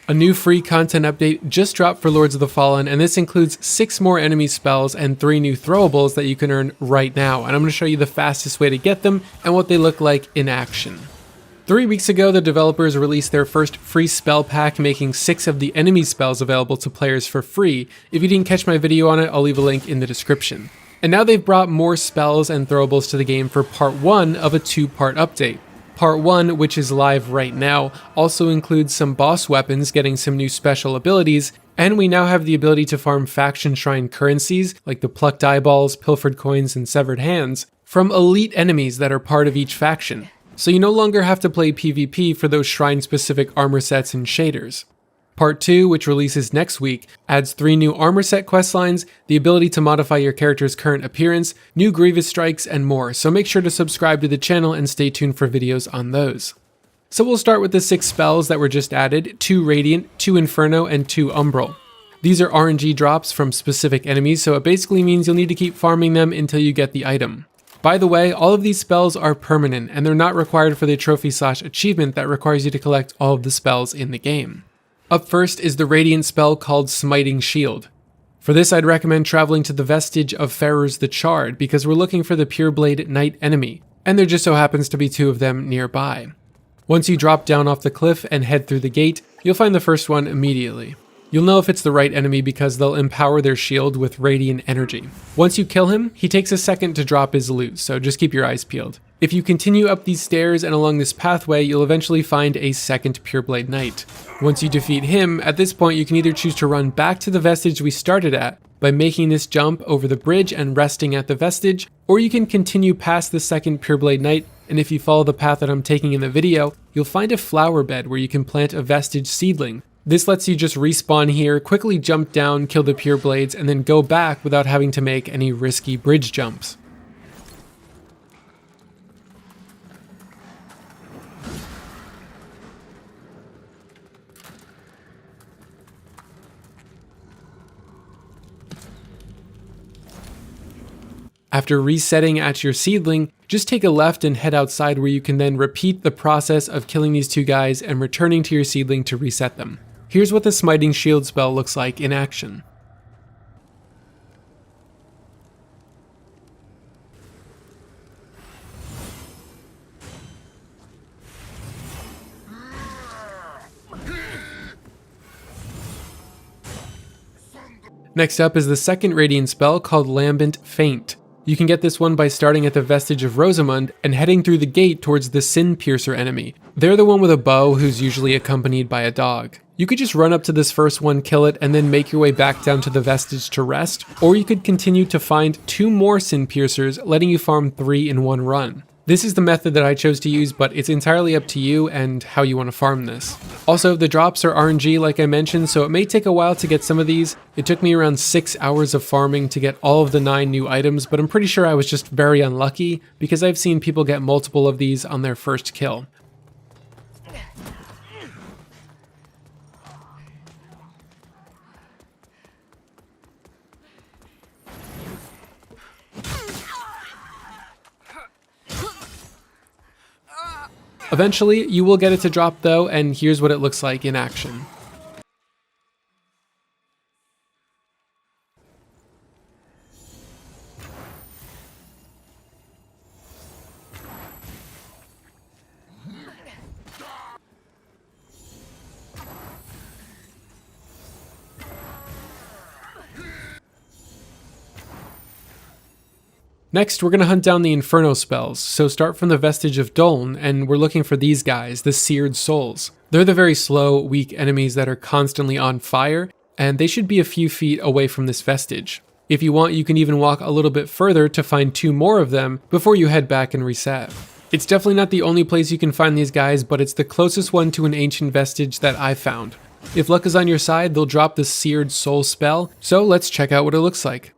A new free content update just dropped for Lords of the Fallen, and this includes 6 more enemy spells and 3 new throwables that you can earn right now, and I'm going to show you the fastest way to get them and what they look like in action. 3 weeks ago, the developers released their first free spell pack, making 6 of the enemy spells available to players for free. If you didn't catch my video on it, I'll leave a link in the description. And now they've brought more spells and throwables to the game for part 1 of a 2-part update. Part 1, which is live right now, also includes some boss weapons getting some new special abilities, and we now have the ability to farm faction shrine currencies, like the plucked eyeballs, pilfered coins, and severed hands, from elite enemies that are part of each faction. So you no longer have to play PvP for those shrine-specific armor sets and shaders. Part 2, which releases next week, adds 3 new armor set questlines, the ability to modify your character's current appearance, new Grievous strikes, and more, so make sure to subscribe to the channel and stay tuned for videos on those. So we'll start with the 6 spells that were just added, 2 Radiant, 2 Inferno, and 2 Umbral. These are RNG drops from specific enemies, so it basically means you'll need to keep farming them until you get the item. By the way, all of these spells are permanent, and they're not required for the trophy/achievement that requires you to collect all of the spells in the game. Up first is the Radiant spell called Smiting Shield. For this, I'd recommend traveling to the Vestige of Ferrers the Charred, because we're looking for the Pureblade Knight enemy, and there just so happens to be 2 of them nearby. Once you drop down off the cliff and head through the gate, you'll find the first one immediately. You'll know if it's the right enemy because they'll empower their shield with radiant energy. Once you kill him, he takes a second to drop his loot, so just keep your eyes peeled. If you continue up these stairs and along this pathway, you'll eventually find a second Pureblade Knight. Once you defeat him, at this point you can either choose to run back to the Vestige we started at by making this jump over the bridge and resting at the Vestige, or you can continue past the second Pureblade Knight, and if you follow the path that I'm taking in the video, you'll find a flower bed where you can plant a Vestige seedling. This lets you just respawn here, quickly jump down, kill the Pureblades, and then go back without having to make any risky bridge jumps. After resetting at your seedling, just take a left and head outside where you can then repeat the process of killing these 2 guys and returning to your seedling to reset them. Here's what the Smiting Shield spell looks like in action. Next up is the second Radiant spell called Lambent Feint. You can get this one by starting at the Vestige of Rosamund and heading through the gate towards the Sin Piercer enemy. They're the one with a bow who's usually accompanied by a dog. You could just run up to this first one, kill it, and then make your way back down to the Vestige to rest, or you could continue to find 2 more Sin Piercers, letting you farm 3 in one run. This is the method that I chose to use, but it's entirely up to you and how you want to farm this. Also, the drops are RNG like I mentioned, so it may take a while to get some of these. It took me around 6 hours of farming to get all of the 9 new items, but I'm pretty sure I was just very unlucky because I've seen people get multiple of these on their first kill. Eventually, you will get it to drop though, and here's what it looks like in action. Next, we're going to hunt down the Inferno spells, so start from the Vestige of Doln, and we're looking for these guys, the Seared Souls. They're the very slow, weak enemies that are constantly on fire, and they should be a few feet away from this Vestige. If you want, you can even walk a little bit further to find 2 more of them before you head back and reset. It's definitely not the only place you can find these guys, but it's the closest one to an ancient Vestige that I found. If luck is on your side, they'll drop the Seared Soul spell, so let's check out what it looks like.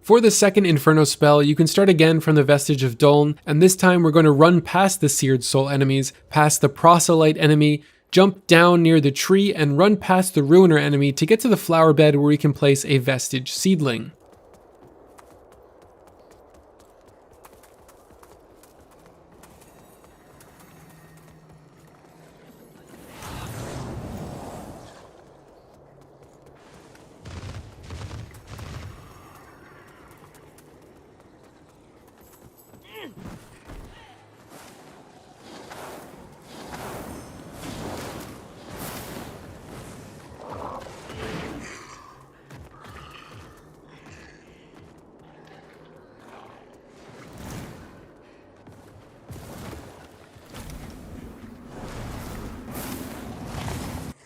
For the second Inferno spell, you can start again from the Vestige of Doln, and this time we're going to run past the Seared Soul enemies, past the Proselyte enemy, jump down near the tree, and run past the Ruiner enemy to get to the flower bed where we can place a Vestige Seedling.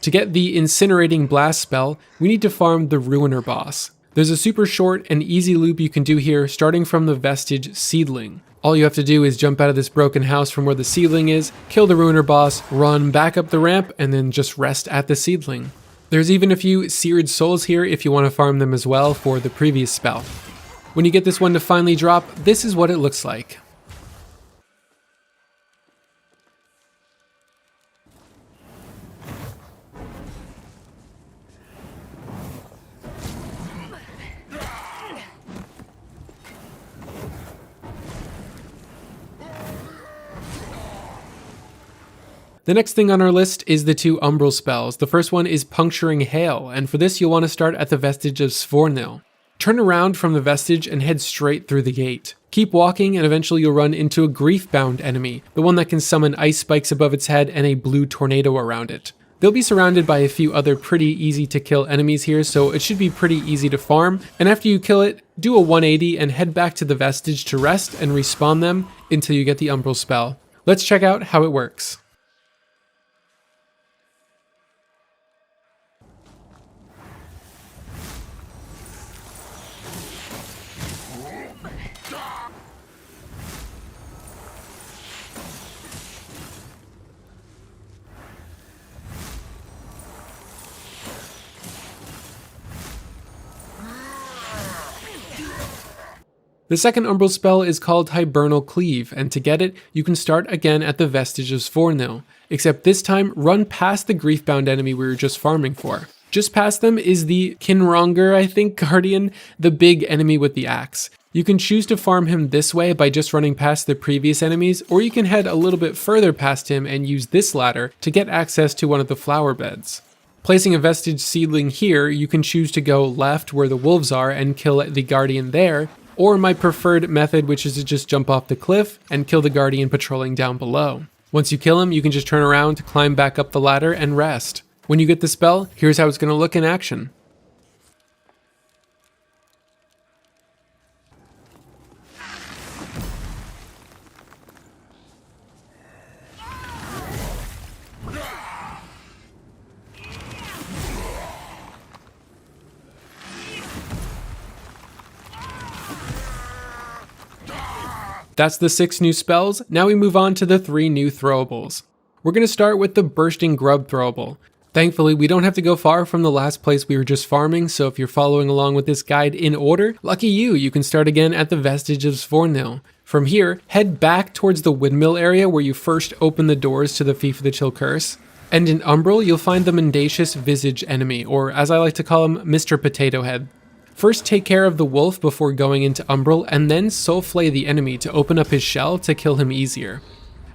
To get the Incinerating Blast spell, we need to farm the Ruiner boss. There's a super short and easy loop you can do here, starting from the Vestige Seedling. All you have to do is jump out of this broken house from where the Seedling is, kill the Ruiner boss, run back up the ramp, and then just rest at the Seedling. There's even a few Seared Souls here if you want to farm them as well for the previous spell. When you get this one to finally drop, this is what it looks like. The next thing on our list is the two Umbral spells. The first one is Puncturing Hail, and for this you'll want to start at the Vestige of Svornil. Turn around from the Vestige and head straight through the gate. Keep walking and eventually you'll run into a Griefbound enemy, the one that can summon ice spikes above its head and a blue tornado around it. They'll be surrounded by a few other pretty easy to kill enemies here, so it should be pretty easy to farm, and after you kill it, do a 180 and head back to the Vestige to rest and respawn them until you get the Umbral spell. Let's check out how it works. The second Umbral spell is called Hibernal Cleave, and to get it, you can start again at the Vestige of Svornil, except this time run past the Griefbound enemy we were just farming for. Just past them is the Kinronger, I think, Guardian, the big enemy with the axe. You can choose to farm him this way by just running past the previous enemies, or you can head a little bit further past him and use this ladder to get access to one of the flower beds. Placing a Vestige Seedling here, you can choose to go left where the wolves are and kill the Guardian there, or my preferred method, which is to just jump off the cliff and kill the Guardian patrolling down below. Once you kill him, you can just turn around to climb back up the ladder and rest. When you get the spell, here's how it's going to look in action. That's the 6 new spells. Now we move on to the 3 new throwables. We're going to start with the Bursting Grub throwable. Thankfully, we don't have to go far from the last place we were just farming, so if you're following along with this guide in order, lucky you can start again at the Vestige of Svornil. From here, head back towards the windmill area where you first open the doors to the Fief of the Chill Curse. And in Umbral, you'll find the Mendacious Visage enemy, or as I like to call him, Mr. Potato Head. First take care of the wolf before going into Umbral, and then soul flay the enemy to open up his shell to kill him easier.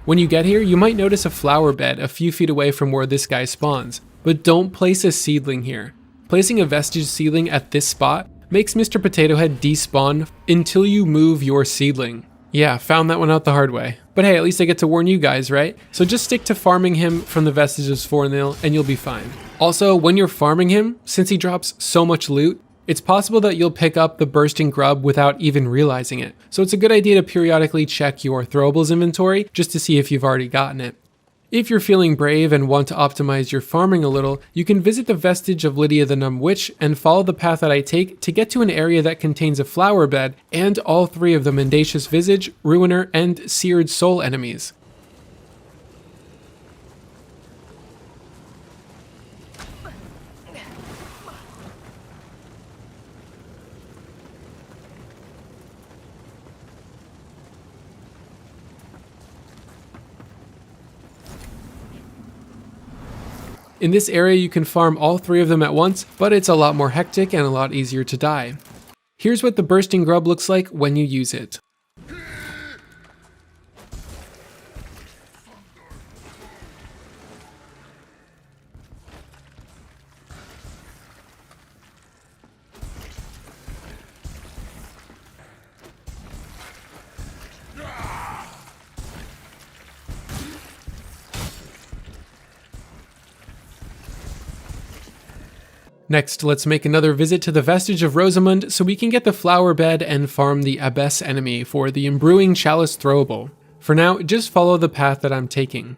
When you get here, you might notice a flower bed a few feet away from where this guy spawns, but don't place a seedling here. Placing a Vestige Seedling at this spot makes Mr. Potato Head despawn until you move your seedling. Yeah, found that one out the hard way. But hey, at least I get to warn you guys, right? So just stick to farming him from the Vestige of Svornil and you'll be fine. Also, when you're farming him, since he drops so much loot, it's possible that you'll pick up the Bursting Grub without even realizing it. So it's a good idea to periodically check your throwables inventory just to see if you've already gotten it. If you're feeling brave and want to optimize your farming a little, you can visit the Vestige of Lydia the Numb Witch and follow the path that I take to get to an area that contains a flower bed and all 3 of the Mendacious Visage, Ruiner, and Seared Soul enemies. In this area you can farm all 3 of them at once, but it's a lot more hectic and a lot easier to die. Here's what the bursting grub looks like when you use it. Next, let's make another visit to the Vestige of Rosamund so we can get the flower bed and farm the Abbess enemy for the Imbruing Chalice throwable. For now, just follow the path that I'm taking.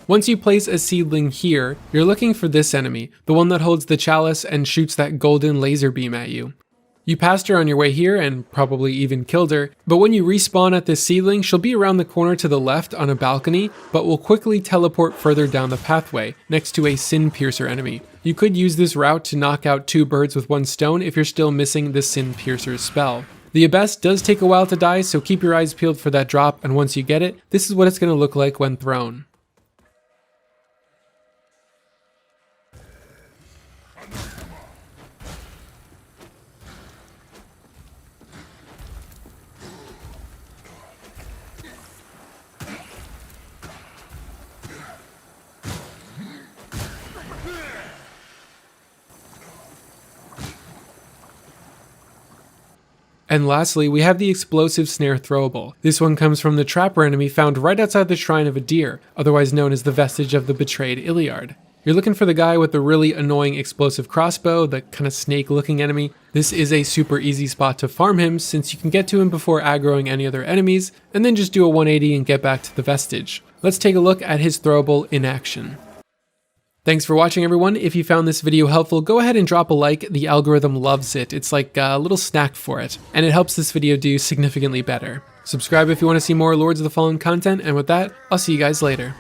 Once you place a seedling here, you're looking for this enemy, the one that holds the chalice and shoots that golden laser beam at you. You passed her on your way here and probably even killed her, but when you respawn at this seedling, she'll be around the corner to the left on a balcony, but will quickly teleport further down the pathway, next to a Sin Piercer enemy. You could use this route to knock out 2 birds with 1 stone if you're still missing the Sin Piercer's spell. The Abbess does take a while to die, so keep your eyes peeled for that drop, and once you get it, this is what it's going to look like when thrown. And lastly, we have the Explosive Snare throwable. This one comes from the Trapper enemy found right outside the Shrine of Adir, otherwise known as the Vestige of the Betrayed Iliard. You're looking for the guy with the really annoying explosive crossbow, the kind of snake-looking enemy. This is a super easy spot to farm him since you can get to him before aggroing any other enemies, and then just do a 180 and get back to the Vestige. Let's take a look at his throwable in action. Thanks for watching, everyone. If you found this video helpful, go ahead and drop a like. The algorithm loves it. It's like a little snack for it, and it helps this video do significantly better. Subscribe if you want to see more Lords of the Fallen content, and with that, I'll see you guys later.